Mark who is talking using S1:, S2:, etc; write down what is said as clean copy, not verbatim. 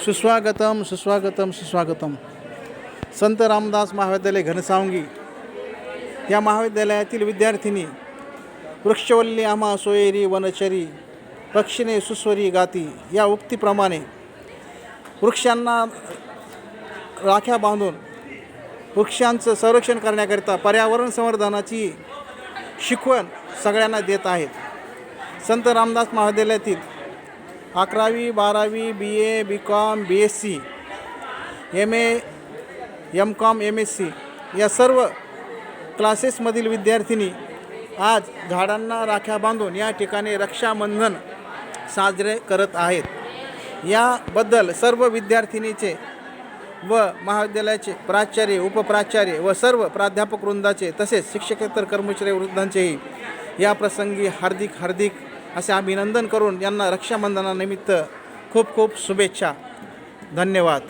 S1: सुस्वागतम सुस्वागतम सुस्वागतम. संत रामदास महाविद्यालय घनसावंगी या महाविद्यालयातील विद्यार्थिनी वृक्षवल्ली आम्हा सोयरी वनचरी पक्षिणे सुस्वरी गाती या उक्तीप्रमाणे वृक्षांना राख्या बांधून वृक्षांचं संरक्षण करण्याकरिता पर्यावरण संवर्धनाची शिकवण सगळ्यांना देत आहेत. संत रामदास महाविद्यालयातील 11वी 12वी BA BCom BSc MA MCom MSc या सर्व क्लासेसमधील विद्यार्थिनी आज झाडांना राख्या बांधून या ठिकाणी रक्षाबंधन साजरे करत आहेत. याबद्दल सर्व विद्यार्थिनीचे व महाविद्यालयाचे प्राचार्य उपप्राचार्य व सर्व प्राध्यापक वृंदाचे तसेच शिक्षकेतर कर्मचारी वृंदांचेही या प्रसंगी हार्दिक असे अभिनंदन करून यांना रक्षाबंधनानिमित्त खूप खूप शुभेच्छा. धन्यवाद.